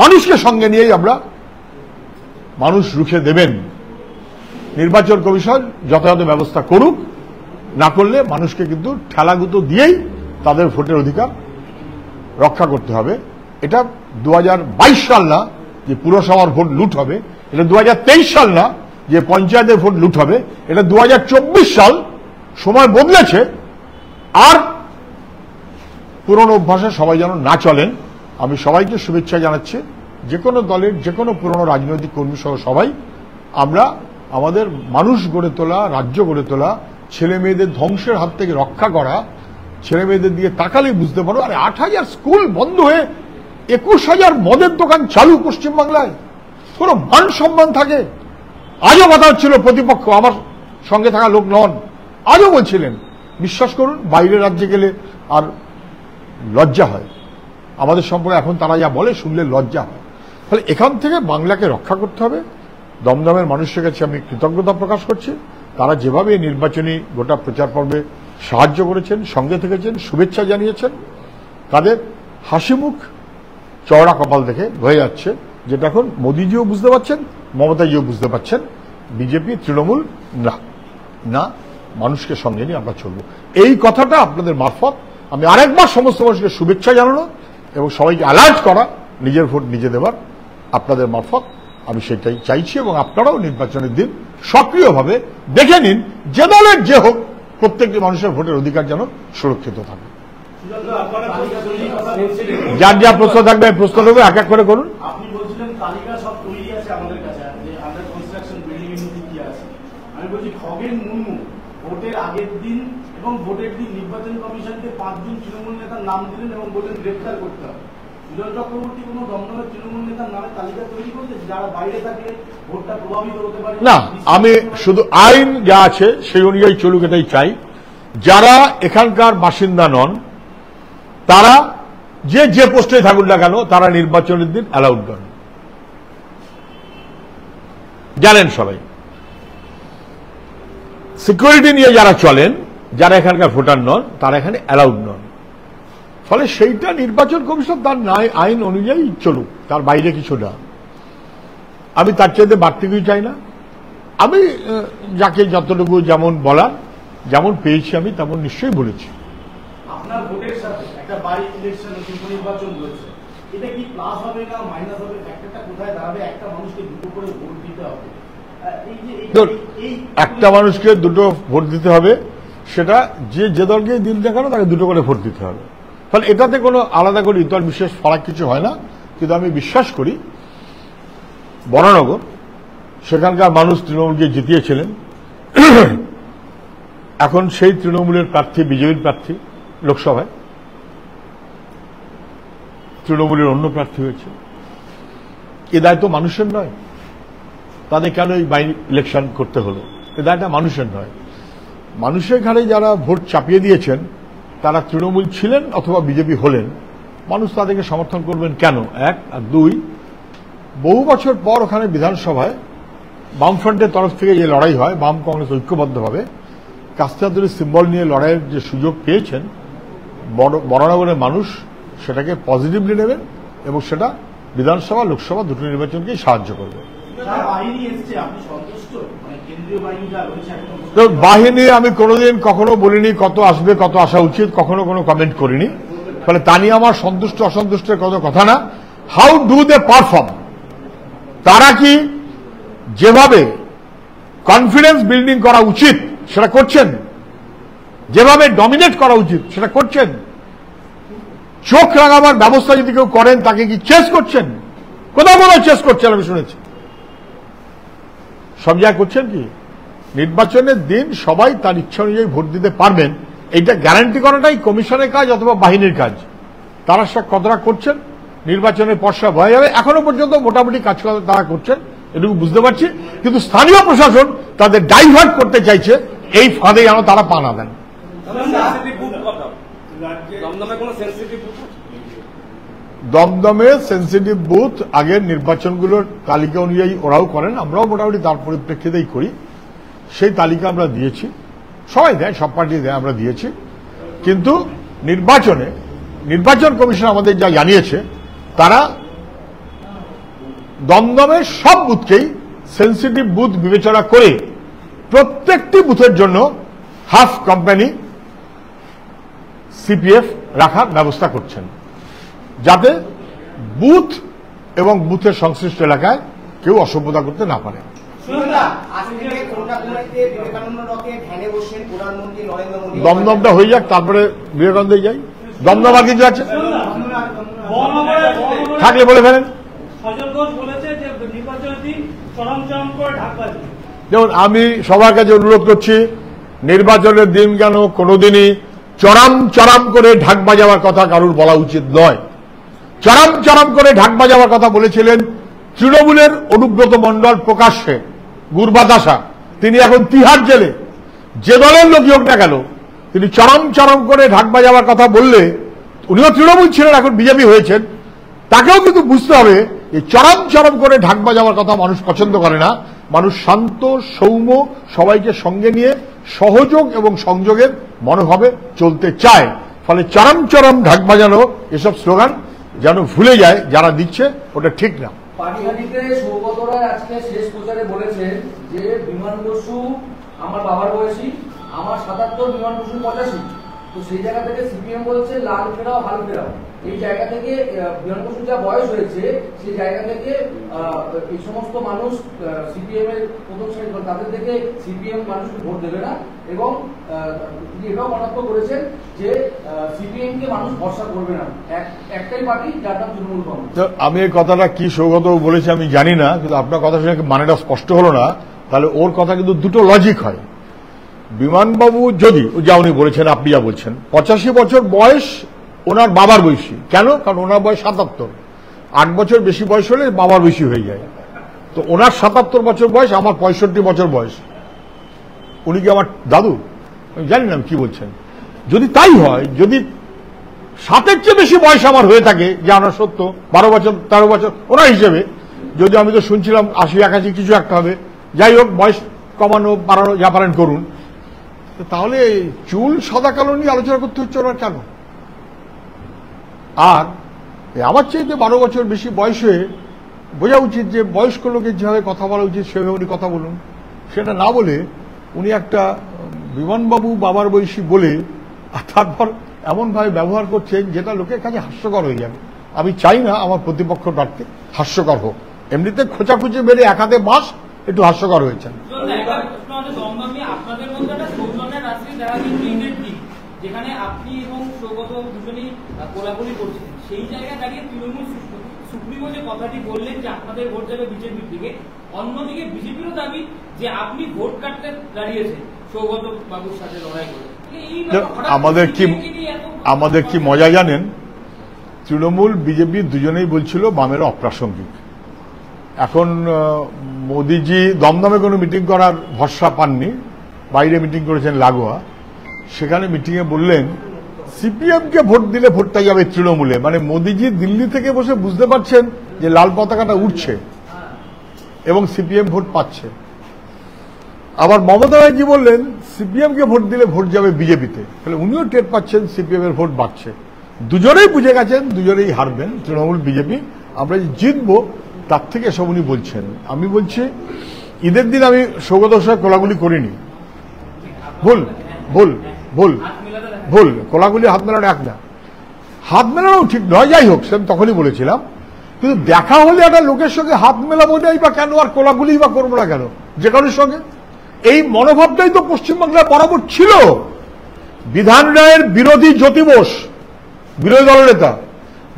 মানুষকে সঙ্গে নিয়েই আমরা, মানুষ রুখে দেবেন। নির্বাচন কমিশন যথাযথ ব্যবস্থা করুক, না করলে মানুষকে কিন্তু ঠেলাগুতো দিয়েই তাদের ভোটের অধিকার রক্ষা করতে হবে। এটা 2022 সাল না যে পুরসভার ভোট লুট হবে, এটা 2023 সাল না যে পঞ্চায়েতের ভোট লুট হবে, এটা 2024 সাল। সময় বদলেছে, আর পুরনো অভ্যাসে সবাই যেন না চলেন। আমি সবাইকে শুভেচ্ছা জানাচ্ছি, যে কোনো দলের যে কোনো পুরনো রাজনৈতিক কর্মী সহ সবাই। আমরা আমাদের মানুষ গড়ে তোলা, রাজ্য গড়ে তোলা, ছেলে মেয়েদের ধ্বংসের হাত থেকে রক্ষা করা। ছেলে মেয়েদের দিকে তাকালেই বুঝতে পারো, আরে 8,000 স্কুল বন্ধ হয়ে 21,000 মদের দোকান চালু পশ্চিমবাংলায়, কোনো মান সম্মান থাকে? আজও কথা হচ্ছিল, প্রতিপক্ষ আমার সঙ্গে থাকা লোক নন, আজও বলছিলেন, বিশ্বাস করুন বাইরের রাজ্যে গেলে আর লজ্জা হয় আমাদের সম্পর্কে। এখন তারা যা বলে শুনলে লজ্জা হয়। ফলে এখান থেকে বাংলাকে রক্ষা করতে হবে। দমদমের মানুষের কাছে আমি কৃতজ্ঞতা প্রকাশ করছি, তারা যেভাবে নির্বাচনী গোটা প্রচার পর্বে সাহায্য করেছেন, সঙ্গে থেকেছেন, শুভেচ্ছা জানিয়েছেন। তাদের হাসি মুখ, চওড়া কপাল দেখে হয়ে যাচ্ছে, যেটা এখন মোদিজিও বুঝতে পারছেন, মমতাজিও বুঝতে পারছেন, বিজেপি তৃণমূল না, মানুষকে সঙ্গে নিয়ে আমরা চলব। এই কথাটা আপনাদের মারফত আমি আরেকবার সমস্ত মানুষকে শুভেচ্ছা জানানো এবং সবাইকে অ্যালার্ট করা, নিজের ভোট নিজে দেবার আপনাদের মারফত আমি সেটাই চাইছি। এবং আপনারাও নির্বাচনের দিন সক্রিয়ভাবে দেখে নিন, যে দলের যে হোক, প্রত্যেকটি মানুষের ভোটের অধিকার যেন সুরক্ষিত থাকে। যার যা প্রশ্ন থাকবে প্রশ্ন দেবো, এক এক করে করুন। আপনি বলছিলেন তালিকা সব তৈরি আছে আমাদের কাছে, আন্ডার কনস্ট্রাকশন বিল্ডিং এর মধ্যে কি আছে। আমি বলছি খগেন মুর্মু ভোটের আগের দিন এবং ভোটের দিন নির্বাচন কমিশনকে 5 জন তৃণমূল নেতার নাম দিলেন এবং বললেন গ্রেফতার করতে হবে। সুজন চক্রবর্তী কোন দমদমের তৃণমূল নেতার নামে তালিকা তৈরি করছে যারা বাইরে থাকলে ভোটটা প্রভাবিত হতে পারে না? আমি শুধু আইন যা আছে সেই অনুযায়ী চলুক এটাই চাই। যারা এখানকার বাসিন্দা নন, তারা যে পোস্টে থাকুন না কেন, তারা নির্বাচনের দিন অ্যালাউড নন, জানেন সবাই। সিকিউরিটি নিয়ে যারা চলেন, যারা এখানকার ভোটার নন, তারা এখানে অ্যালাউড নন। ফলে সেইটা নির্বাচন কমিশন তার আইন অনুযায়ী চলুক, তার বাইরে কিছু না। আমি তার চাইতে বাড়তি কিছু চাই না। আমি যাকে যতটুকু যেমন বলার, যেমন পেয়েছি আমি তেমন নিশ্চয়ই বলেছি। আপনার ভোটের সাথে একটা বাই ইলেকশন উপনির্বাচন রয়েছে, এটা কি প্লাস হবে না মাইনাস হবে? একটা কোথায় দাঁড়াবে? একটা মানুষকে দুটো করে ভোট দিতে হবে, একটা মানুষকে দুটো ভোট দিতে হবে, সেটা যে দলকে দিন দেখানো তাকে দুটো করে ভোট দিতে হবে। ফলে এটাতে কোনো আলাদা করে ইতর বিশেষ ফারাক কিছু হয় না। কিন্তু আমি বিশ্বাস করি বরানগর সেখানকার মানুষ তৃণমূলকে জিতিয়েছিলেন, এখন সেই তৃণমূলের প্রার্থী বিজেপির প্রার্থী লোকসভায়, তৃণমূলের অন্য প্রার্থী হয়েছে। এ দায়িত্ব মানুষের নয়, তাদের কেন এই বাই ইলেকশন করতে হলো? এ দায়টা মানুষের নয়। মানুষের ঘাড়ে যারা ভোট চাপিয়ে দিয়েছেন তারা তৃণমূল ছিলেন অথবা বিজেপি হলেন, মানুষ তাদেরকে সমর্থন করবেন কেন? এক। আর দুই, বহু বছর পর ওখানে বিধানসভায় বামফ্রন্টের তরফ থেকে যে লড়াই হয়, বাম কংগ্রেস ঐক্যবদ্ধভাবে কাস্তে আন্দোলনের সিম্বল নিয়ে লড়াইয়ের যে সুযোগ পেয়েছেন, বরানগরের মানুষ সেটাকে পজিটিভলি নেবেন এবং সেটা বিধানসভা লোকসভা দুটো নির্বাচনকেই সাহায্য করবে। তো বাহিনী আমি কোনোদিন কখনো বলিনি কত আসবে কত আসা উচিত, কখনো কোনো কমেন্ট করিনি। ফলে তা নিয়ে আমার সন্তুষ্ট অসন্তুষ্টের কত কথা না। হাউ ডু দে পারফর্ম, তারা কি যেভাবে কনফিডেন্স বিল্ডিং করা উচিত সেটা করছেন, যেভাবে ডমিনেট করা উচিত সেটা করছেন, চোখ রাঙাবার ব্যবস্থা যদি কেউ করেন তাকে কি চেস করছেন? কোথাও চেস করছেন আমি শুনেছি, সব জায়গায় করছেন কি? নির্বাচনের দিন সবাই তার ইচ্ছা অনুযায়ী ভোট দিতে পারবেন, এইটা গ্যারান্টি করাটাই কমিশনের কাজ অথবা বাহিনীর কাজ। তারা সব কতটা করছেন নির্বাচনের পর্ষা হয়ে যাবে, এখনো পর্যন্ত মোটামুটি কাজ তারা করছেন, এটুকু বুঝতে পারছি। কিন্তু স্থানীয় প্রশাসন তাদের ডাইভার্ট করতে চাইছে, এই ফাঁদে যেন তারা পা না দেন। দমদমে সেন্সিটিভ বুথ আগের নির্বাচনগুলোর তালিকা অনুযায়ী ওরাও করেন, আমরাও মোটামুটি তার পরিপ্রেক্ষিতেই করি। সেই তালিকা আমরা দিয়েছি, সবাই দেয়, সব পার্টি দেয়, আমরা দিয়েছি। কিন্তু নির্বাচন কমিশন আমাদের যা জানিয়েছে, তারা দমদমের সব বুথকেই সেন্সিটিভ বুথ বিবেচনা করে প্রত্যেকটি বুথের জন্য হাফ কোম্পানি সিপিএফ রাখার ব্যবস্থা করছেন, যাতে বুথ এবং বুথের সংশ্লিষ্ট এলাকায় কেউ অসভ্যতা করতে না পারে। দমদমটা হয়ে যাক, তারপরে বিবেকানন্দে যাই। দমদম আর কিছু আছে থাকলে বলে ফেলেন। যেমন আমি সবার কাছে অনুরোধ করছি, নির্বাচনের দিন কেন কোনোদিনই চরম করে ঢাক বাজাবার কথা কারুর বলা উচিত নয়। চরম করে ঢাক বাজাবার কথা বলেছিলেন তৃণমূলের অনুব্রত মণ্ডল প্রকাশ্যে, গুরবাতাসা। তিনি এখন তিহার জেলে, যে দলের লোকই হোক না কেন, তিনি চরম করে ঢাক বাজাবার কথা বললে, উনিও তৃণমূল ছিলেন, এখন বিজেপি হয়েছেন, তাকেও কিন্তু বুঝতে হবে যে চরম করে ঢাক বাজাবার কথা মানুষ পছন্দ করে না। মানুষ শান্ত সৌম্য, সবাইকে সঙ্গে নিয়ে সহযোগ এবং সংযোগের মনোভাবে চলতে চায়। ফলে চরম ঢাক বাজানো এসব স্লোগান যেন ভুলে যায় যারা দিচ্ছে, ওটা ঠিক না। পাটিহাটিতে সৌগত রায় আজকে শেষ প্রচারে বলেছেন যে বিমান বসু আমার বাবার বয়সী, আমার ৭৭, বিমান বসু ৮৫। তো সেই জায়গা থেকে সিপিএম বলছে লাল ফেরাও হাল ফেরাও। এই জায়গা থেকে বিমান বসুর যা বয়স হয়েছে, সেই জায়গা থেকে এই সমস্ত মানুষ সিপিএম এর প্রথম শ্রেণী তাদের থেকে সিপিএম মানুষকে ভোট দেবে না। এবং তিনি এটাও কটাক্ষ করেছেন যে সিপিএম কে মানুষ ভরসা করবে না, একটাই পার্টি যার নাম তৃণমূল কংগ্রেস। আমি এই কথাটা কি সৌগত বলেছে আমি জানি না, কিন্তু আপনার কথা শুনে মানেটা স্পষ্ট হলো না। তাহলে ওর কথা কিন্তু দুটো লজিক হয়। বিমানবাবু যদি যা উনি বলেছেন, আপনি যা বলছেন, ৮৫ বছর বয়স ওনার বাবার বয়সী। কেন? কারণ ওনার বয়স ৭৭, ৮ বছর বেশি বয়স হলে বাবার বেশি হয়ে যায়। তো ওনার ৭৭ বছর বয়স, আমার ৬৫ বছর বয়স। উনি কি আমার দাদু? আমি জানি না কি বলছেন। যদি তাই হয়, যদি ৭-এর চেয়ে বেশি বয়স আমার হয়ে থাকে, যে আমার সত্য ১২ বছর ১৩ বছর ওনার হিসেবে, যদি আমি তো শুনছিলাম ৮০-৮১ কিছু একটা হবে, যাই হোক বয়স কমানো বাড়ানো যা পারেন করুন, তাহলে চুল সাদা কালো নিয়ে আলোচনা করতে হচ্ছে ওনার কেন? আর আমার চাইতে ১২ বছর বেশি বয়সে বোঝা উচিত যে বয়স্ক লোকের যেভাবে কথা বলা উচিত সেভাবে উনি কথা বলুন। সেটা না বলে উনি একটা বিমানবাবু বাবার বয়সী বলে তারপর এমনভাবে ব্যবহার করছেন যেটা লোকের কাছে হাস্যকর হয়ে যাবে। আমি চাই না আমার প্রতিপক্ষ প্রার্থী হাস্যকর হোক। এমনিতে খোঁচাখুচি মেরে এক হাতে বাঁশ একটু হাস্যকর হয়েছেন। আপনাদের মধ্যে একটা সৌজন্যের রাত্রি দেখা কিন্তু ঈদের দিন, যেখানে আপনি এবং সৌগত দুজনেই কোলাকুলি করছেন, সেই জায়গায় দাঁড়িয়ে তৃণমূল সুপ্রিমো যে কথাটি বললেন যে আপনাদের ভোট যাবে বিজেপির দিকে, অন্যদিকে বিজেপিরও দাবি যে আপনি ভোট কাটতে দাঁড়িয়েছেন সৌগত বাবুর সাথে লড়াই করে। আমাদের কি মজা জানেন, তৃণমূল বিজেপি দুজনেই বলছিল বামের অপ্রাসঙ্গিক। এখন মোদিজি দমদমে কোনো মিটিং করার ভরসা পাননি, বাইরে মিটিং করেছেন লাগোয়া, সেখানে মিটিংয়ে বললেন সিপিএমকে ভোট দিলে ভোটটা যাবে তৃণমূলে। মানে মোদিজি দিল্লি থেকে বসে বুঝতে পারছেন যে লাল পতাকাটা উঠছে এবং সিপিএম ভোট পাচ্ছে। আবার মমতা ব্যানার্জি বললেন সিপিএমকে ভোট দিলে ভোট যাবে বিজেপিতে, তাহলে উনিও টের পাচ্ছেন সিপিএম এর ভোট বাড়ছে। দুজনেই বুঝে গেছেন দুজনেই হারবেন, তৃণমূল বিজেপি। আমরা যে জিতবো তার থেকে এসব উনি বলছেন। আমি বলছি ঈদের দিন আমি সৌগতের সঙ্গে কোলাগুলি করিনি, ভুল ভুল ভুল ভুল, কোলাগুলি হাত মেলানো এক না, হাত মেলানো ঠিক নয়, যাই হোক সে তখনই বলেছিলাম। কিন্তু দেখা হলে একটা লোকের সঙ্গে হাত মেলাবো নাই বা কেন, আর কোলাগুলি বা করবো না কেন যে কারোর সঙ্গে? এই মনোভাবটাই তো পশ্চিমবাংলায় বরাবর ছিল। বিধান রায়ের বিরোধী জ্যোতি বোস, বিরোধী দলনেতা,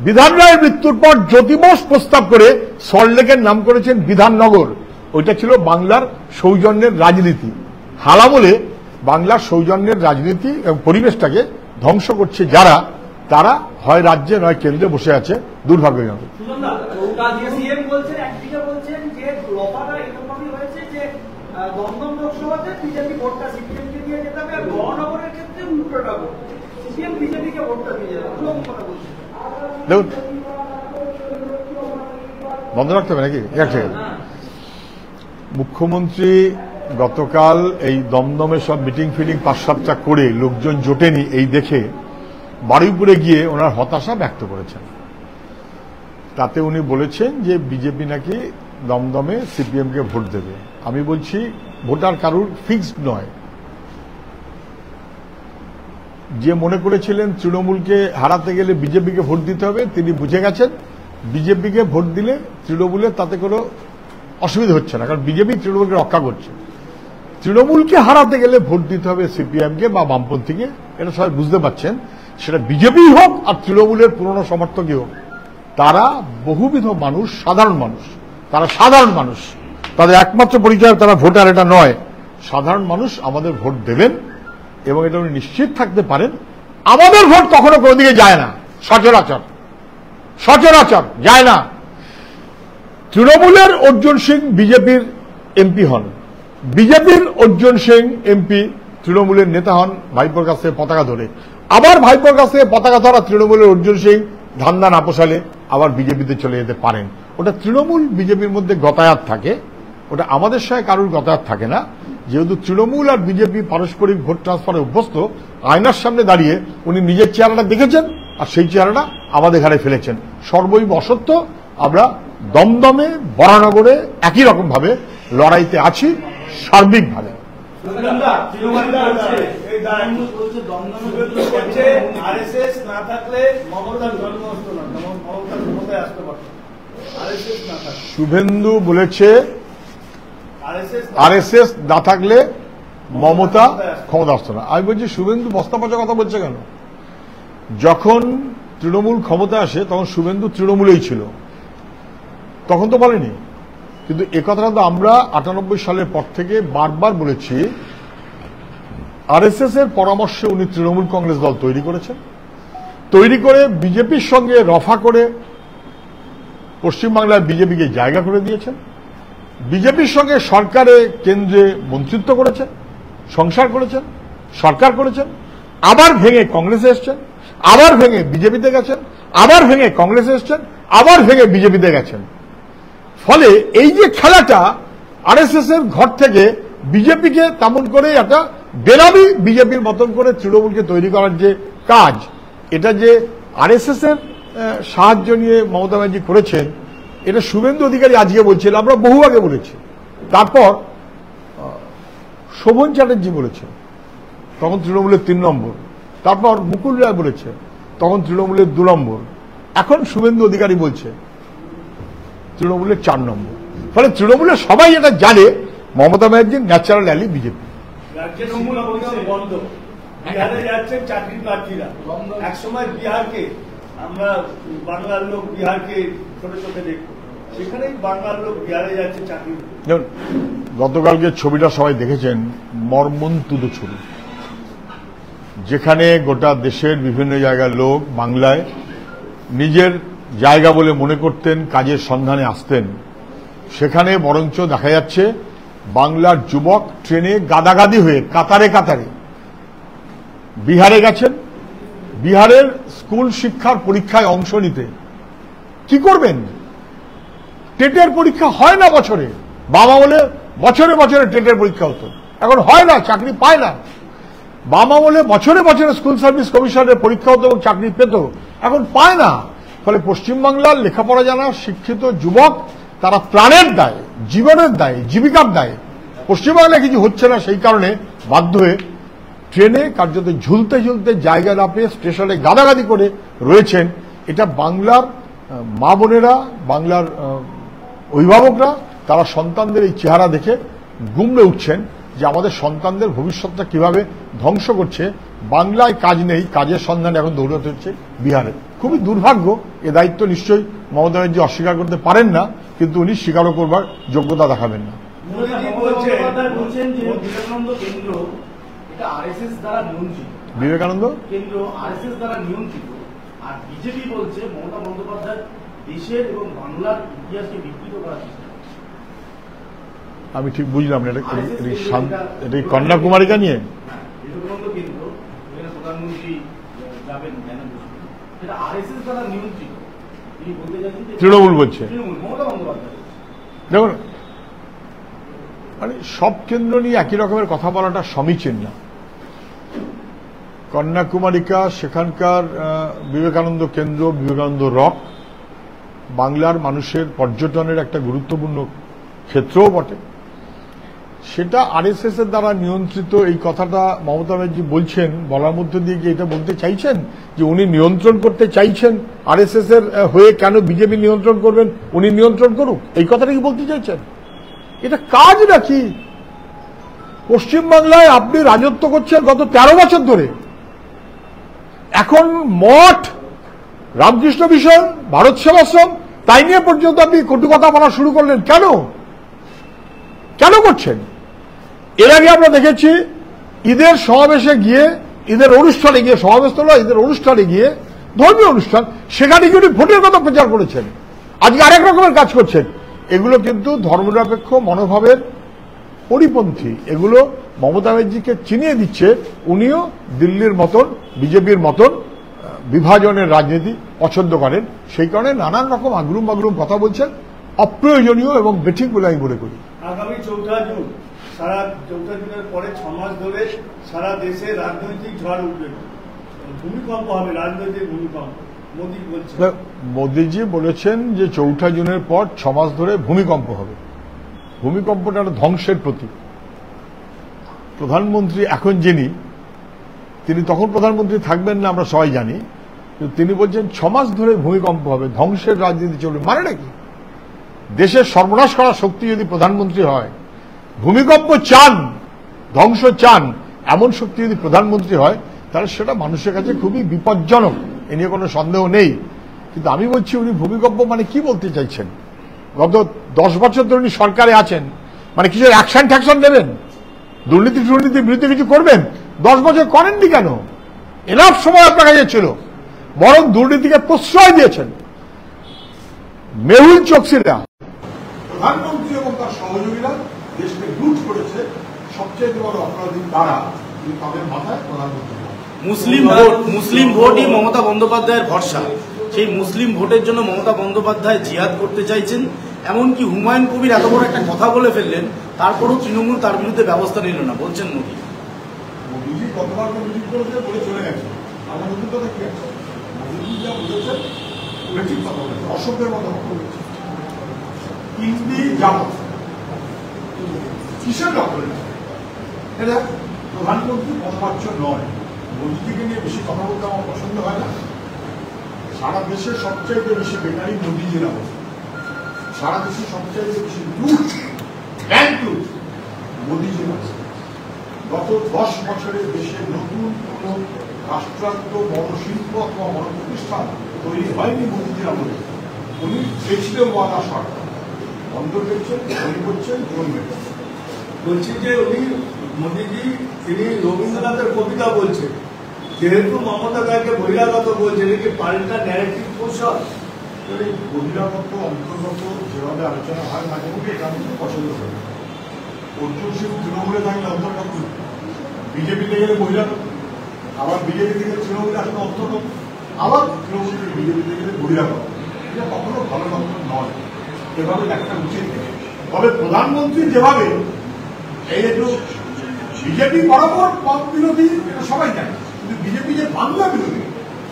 বিধান রায়ের মৃত্যুর পর জ্যোতি বোস প্রস্তাব করে সল্টলেকের নাম করেছেন বিধাননগর। ওইটা ছিল বাংলার সৌজন্যের রাজনীতি। হালা বলে বাংলার সৌজন্যের রাজনীতি এবং পরিবেশটাকে ধ্বংস করছে যারা, তারা হয় রাজ্যে নয় কেন্দ্রে বসে আছে, দুর্ভাগ্যজনক। সিএম বলছেন, একদিকে বলছেন যে লফাটা এরকমই হয়েছে যে দমদম লোকসভাতে বিজেপি ভোটটা সিপিএমকে দিয়ে যেতে হবে, আর মহানগরের ক্ষেত্রে উল্টোটা সিপিএম বিজেপিকে ভোটটা দিয়ে যাবে। দেখুন, বন্ধ রাখতে হবে নাকি? এক সেকেন্ড। মুখ্যমন্ত্রী গতকাল এই দমদমে সব মিটিং ফিটিং 5-7টা করে লোকজন জোটেনি এই দেখে বারুইপুরে গিয়ে ওনার হতাশা ব্যক্ত করেছেন। তাতে উনি বলেছেন যে বিজেপি নাকি দমদমে সিপিএমকে ভোট দেবে। আমি বলছি ভোটার কারুর ফিক্সড নয়। যে মনে করেছিলেন তৃণমূলকে হারাতে গেলে বিজেপিকে ভোট দিতে হবে, তিনি বুঝে গেছেন বিজেপিকে ভোট দিলে তৃণমূলের তাতে কোনো অসুবিধা হচ্ছে না, কারণ বিজেপি তৃণমূলকে রক্ষা করছে। তৃণমূলকে হারাতে গেলে ভোট দিতে হবে সিপিএমকে বা বামপন্থীকে, এটা সবাই বুঝতে পারছেন। সেটা বিজেপি হোক আর তৃণমূলের পুরনো সমর্থকই হোক, তারা বহুবিধ মানুষ, সাধারণ মানুষ, তারা সাধারণ মানুষ, তাদের একমাত্র পরিচয় তারা ভোটার এটা নয়, সাধারণ মানুষ আমাদের ভোট দেবেন এবং এটা উনি নিশ্চিত থাকতে পারেন। আমাদের ভোট কখনো কোনো দিকে যায় না, সচরাচর সচরাচর যায় না। তৃণমূলের অর্জুন সিং বিজেপির এমপি হন, বিজেপির অর্জুন সিং এমপি তৃণমূলের নেতা হন ভাইপোর কাছে পতাকা ধরে, আবার ভাইপোর কাছে পতাকা ধরা তৃণমূলের অর্জুন সিং ধান্দা না পোষালে আবার বিজেপিতে চলে যেতে পারেন। ওটা তৃণমূল বিজেপির মধ্যে গতায়াত থাকে, ওটা আমাদের সঙ্গে কারুর গতায়াত থাকে না। যেহেতু তৃণমূল আর বিজেপি পারস্পরিক ভোট ট্রান্সফারে অভ্যস্ত, আয়নার সামনে দাঁড়িয়ে উনি নিজের চেহারাটা দেখেছেন আর সেই চেহারাটা আমাদের ঘাড়ে ফেলেছেন। সর্বৈব অসত্য। আমরা দমদমে বরানগরে একই রকম ভাবে লড়াইতে আছি সার্বিকভাবে। আরএসএস না থাকলে মমতার জন্ম হতো না, মমতার ক্ষমতায় আসতে পারত। আরএসএস না থাকলে, শুভেন্দু বলেছে আরএসএস না থাকলে মমতা ক্ষমতা আসতো না। আমি বলছি শুভেন্দু বস্তা পচা কথা বলছে কেন? যখন তৃণমূল ক্ষমতা আসে তখন শুভেন্দু তৃণমূলেই ছিল, তখন তো বলেনি। কিন্তু একথাটা তো আমরা 98 সালের পর থেকে বারবার বলেছি। আরএসএস এর পরামর্শে উনি তৃণমূল কংগ্রেস দল তৈরি করেছেন, তৈরি করে বিজেপির সঙ্গে রফা করে পশ্চিমবাংলায় বিজেপিকে জায়গা করে দিয়েছেন, বিজেপির সঙ্গে সরকারে কেন্দ্রে মন্ত্রিত্ব করেছেন, সংসার করেছেন, সরকার করেছেন, আবার ভেঙে কংগ্রেসে এসছেন, আবার ভেঙে বিজেপিতে গেছেন, আবার ভেঙে কংগ্রেসে এসছেন, আবার ভেঙে বিজেপিতে গেছেন। ফলে এই যে খেলাটা আরএসএস এর ঘর থেকে বিজেপিকে তেমন করে একটা বেনামি বিজেপির মতন করে তৃণমূলকে তৈরি করার যে কাজ, এটা যে আরএসএস এর সাহায্য নিয়ে মমতা ব্যানার্জি করেছেন, এটা শুভেন্দু অধিকারী আজকে বলছিল, আমরা বহু আগে বলেছি। তারপর শোভন চ্যাটার্জি বলেছে, তখন তৃণমূলের 3 নম্বর। তারপর মুকুল রায় বলেছে, তখন তৃণমূলের 2 নম্বর। এখন শুভেন্দু অধিকারী বলছে তৃণমূলের 4 নম্বর। ফলে তৃণমূলের সবাই এটা জানে মমতা ব্যানার্জির ন্যাচারাল অ্যালি বিজেপি। রাজ্যের তৃণমূল অবস্থান বন্ধ, বিহারে যাচ্ছেন চাকরি প্রার্থীরা। একসময় বিহারকে আমরা বাংলার লোক বিহারকে ছোট চোখে দেখব, সেখানেই বাংলার লোক বিহারে যাচ্ছে চাকরি। যেমন গতকালকে ছবিটা সবাই দেখেছেন, মর্মন্তুদ ছবি, যেখানে গোটা দেশের বিভিন্ন জায়গার লোক বাংলায় নিজের জায়গা বলে মনে করতেন, কাজের সন্ধানে আসতেন, সেখানে বরঞ্চ দেখা যাচ্ছে বাংলার যুবক ট্রেনে গাদাগাদি হয়ে কাতারে কাতারে বিহারে গেছেন। বিহারের স্কুল শিক্ষার পরীক্ষায় অংশ নিতে কি করবেন? টেটের পরীক্ষা হয় না বছরে, বাবা বলে বছরে বছরে টেটের পরীক্ষা হতো, এখন হয় না, চাকরি পায় না। বাবা বলে বছরে বছরে স্কুল সার্ভিস কমিশনের পরীক্ষা হতো এবং চাকরি পেত, এখন পায় না। ফলে পশ্চিমবাংলার লেখাপড়া জানা শিক্ষিত যুবক তারা প্রাণের দায়, জীবনের দায়, জীবিকার দায়, পশ্চিমবাংলায় কিছু হচ্ছে না, সেই কারণে বাধ্য হয়ে ট্রেনে কার্যত ঝুলতে ঝুলতে জায়গা না পেয়ে স্টেশনে গাদাগাদি করে রয়েছেন। এটা বাংলার মা বোনেরা, বাংলার অভিভাবকরা তারা সন্তানদের এই চেহারা দেখে গুমড়ে উঠছেন যে আমাদের সন্তানদের ভবিষ্যৎটা কিভাবে ধ্বংস করছে। বাংলায় কাজ নেই, কাজের সন্ধানে এখন দৌড়াতে হচ্ছে বিহারে। খুবই দুর্ভাগ্য। এ দায়িত্ব নিশ্চয়ই মমতা ব্যানার্জি অস্বীকার করতে পারেন না, কিন্তু উনি স্বীকারও করবার যোগ্যতা দেখাবেন না। বলছেন যে বিবেকানন্দ কেন্দ্র এটা আরএসএস দ্বারা নিয়ন্ত্রিত, বিবেকানন্দ কেন্দ্র আরএসএস দ্বারা নিয়ন্ত্রিত, আর বিজেপি বলছে মমতা বন্দ্যোপাধ্যায় দেশের এবং বাংলার ইতিহাসকে বিকৃত করার চেষ্টা। আমি ঠিক বুঝলাম না, এটা কন্যাকুমারিকা নিয়ে বিবেকানন্দ কেন্দ্র যেখানে প্রধানমন্ত্রী যাবেন, সেটা আরএসএস দ্বারা নিয়ন্ত্রিত। তিনি বলতে চাইছেন তৃণমূল বলছে, তৃণমূল মমতা বন্দ্যোপাধ্যায়। দেখুন, মানে সব কেন্দ্র নিয়ে একই রকমের কথা বলাটা সমীচীন না। কন্যাকুমারিকা, সেখানকার বিবেকানন্দ কেন্দ্র, বিবেকানন্দ রক বাংলার মানুষের পর্যটনের একটা গুরুত্বপূর্ণ ক্ষেত্রও বটে। সেটা আরএসএস এর দ্বারা নিয়ন্ত্রিত, এই কথাটা মমতা ব্যানার্জি বলছেন, বলার মধ্যে দিয়ে কি এটা বলতে চাইছেন যে উনি নিয়ন্ত্রণ করতে চাইছেন? আরএসএস এর হয়ে কেন বিজেপি নিয়ন্ত্রণ করবেন, উনি নিয়ন্ত্রণ করুক, এই কথাটা কি বলতে চাইছেন? এটা কাজ নাকি? পশ্চিমবাংলায় আপনি রাজত্ব করছেন গত 13 বছর ধরে, এখন মঠ, রামকৃষ্ণ মিশন, ভারত সেবাশ্রম, তাই নিয়ে পর্যন্ত আপনি কটু কথা বলা শুরু করলেন কেন? কেন করছেন? এর আগে আমরা দেখেছি ঈদের সমাবেশে গিয়ে, ঈদের অনুষ্ঠানে গিয়ে, সমাবেশ তো নয়, ঈদের অনুষ্ঠানে গিয়ে, ধর্মীয় অনুষ্ঠান, সেখানে গিয়ে উনি ভোটের কথা প্রচার করেছেন। আজকে আরেক রকমের কাজ করছেন। এগুলো কিন্তু ধর্মনিরপেক্ষ মনোভাবের পরিপন্থী। এগুলো মমতা ব্যানার্জিকে চিনিয়ে দিচ্ছে উনিও দিল্লির মতন, বিজেপির মতন বিভাজনের রাজনীতি পছন্দ করেন। সেই কারণে নানান রকম আগরুম বাগরুম কথা বলছেন, অপ্রয়োজনীয় এবং বেঠিক বলে আমি মনে করি। আগামী 4 জুন, সারা 4 জুনের পরে 6 মাস ধরে সারা দেশে রাজনৈতিক ঝড় উঠবে, ভূমিকম্প হবে, রাজনৈতিক ভূমিকম্প। মোদী বলছেন, মোদীজি বলেছেন যে 4 জুনের পর 6 মাস ধরে ভূমিকম্প হবে। ভূমিকম্পটা ধ্বংসের প্রতীক। প্রধানমন্ত্রী এখন যিনি, তিনি তখন প্রধানমন্ত্রী থাকবেন না আমরা সবাই জানি, কিন্তু তিনি বলছেন 6 মাস ধরে ভূমিকম্প হবে, ধ্বংসের রাজনীতি চলবে। মানে নাকি? দেশের সর্বনাশ করার শক্তি যদি প্রধানমন্ত্রী হয়, ভূমিকম্প চান, ধ্বংস চান, এমন শক্তি যদি প্রধানমন্ত্রী হয়, তাহলে সেটা মানুষের কাছে খুবই বিপজ্জনক, এ নিয়ে কোনো সন্দেহ নেই। কিন্তু আমি বলছি উনি ভূমিকম্প মানে কি বলতে চাইছেন? গত 10 বছর ধরে উনি সরকারে আছেন, মানে কিছু অ্যাকশন ট্যাকশন দেবেন, দুর্নীতির বিরুদ্ধে কিছু করবেন? 10 বছর করেননি কেন? এনাফ সময় আপনার কাছে ছিল, বরং দুর্নীতিকে প্রশ্রয় দিয়েছেন। মেহুল চোকসিরা, প্রধানমন্ত্রী এবং তার সহযোগীরা দেশকে লুট করেছে, সবচেয়ে বড় অপরাধী তারা, তাদের মাথায় প্রধানমন্ত্রী। মুসলিম ভোটই মমতা বন্দ্যোপাধ্যায়ের ভরসা। সেই মুসলিম ভোটের জন্য মমতা বন্দ্যোপাধ্যায় জিহাদ করতে চাইছেন। এমনকি হুমায়ুন কবির এত বড় একটা কথা বলে ফেললেন, তারপরও তৃণমূল তার বিরুদ্ধে ব্যবস্থা নিল না, বলছেন মোদী। মোদীজি গতবার ভিজিট করেছে, বলে চলে গেছে। আমার নতুন কথা কি আছে? মোদীজি যা বলেছেন ঠিক কথা বলেছে, অসভ্যের মতো বলেছে। হিন্দি জামাত কিসের দখল? এটা প্রধানমন্ত্রী পদবাচ্য নয়। মোদীজিকে নিয়ে বেশি কথা বলতে আমার পছন্দ হয় না। সারা দেশের সবচেয়ে বেশি বেকারি মোদীজির অবস্থা। সারা দেশে সবচেয়ে বেশি লুট, ব্যাংক লুট মোদীজি আছে। গত 10 বছরে দেশে নতুন কোন রাষ্ট্রায়ত্ত বড় শিল্প অথবা বড় প্রতিষ্ঠান তৈরি হয়নি মোদীজির আমলে। উনি চেয়েছিলেন ওয়াদা সরকার বন্ধ করছেন, তৈরি করছেন, চলবেন। বলছি যে উনি মোদীজি তিনি রবীন্দ্রনাথের কবিতা বলছেন, যেহেতু মমতা গায়কে বহিরাগত বলছেন, এটি পাল্টা ন্যারেটিভ কৌশল। এই বহিরাগত অন্তর্গত যেভাবে আলোচনা হয় মাঝে মধ্যে এটা আমি পছন্দ করি। অর্জুন সিং তৃণমূলে থাকলে অন্তর্গত, বিজেপিতে গেলে বহিরাগত, আবার বিজেপি থেকে তৃণমূলে আসলে অন্তর্গত, আবার তৃণমূল থেকে বিজেপিতে গেলে বহিরাগত। এটা কখনো ভালো লক্ষণ নয়, এভাবে দেখা উচিত নেই। তবে প্রধানমন্ত্রী যেভাবে এই একটু বিজেপি বরাবর পথ বিরোধী এটা সবাই জানে, কিন্তু বিজেপি যে বাংলা বিরোধী,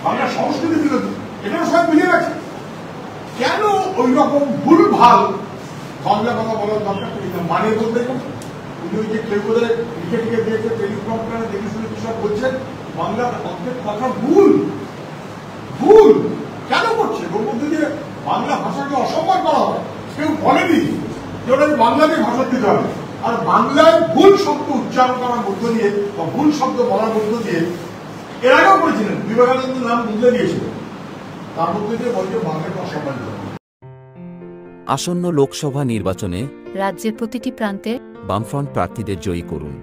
বাংলা সংস্কৃতি বিরোধী, এটাও সবাই মিলে গেছে। কেন ওই রকম ভুল ভাল বাংলা কথা বলার দরকার নেই? মানে বলতে উনি ওই যে কেউ বোধ লিখে লিখে দিয়েছে টেলিগ্রামে দেখে শুনে সব বলছেন বাংলার অর্ধেক কথা ভুল। ভুল কেন করছে? ওর মধ্যে যে বাংলা ভাষাকে অসম্মান করা হয়, কেউ বলেনি যে ওটা বাংলাকে ভাষা দিতে হবে। আর বাংলায় ভুল শব্দ উচ্চারণ করার মধ্য দিয়ে বা ভুল শব্দ বলার মধ্য দিয়ে এর আগেও করেছিলেন, বিবেকানন্দ নাম বুঝলে দিয়েছিলেন, তার মধ্যে দিয়ে বলছে বাংলাকে অসম্মান করা। আসন্ন লোকসভা নির্বাচনে রাজ্যের প্রতিটি প্রান্তে বামফ্রন্ট প্রার্থীদের জয়ী করুন।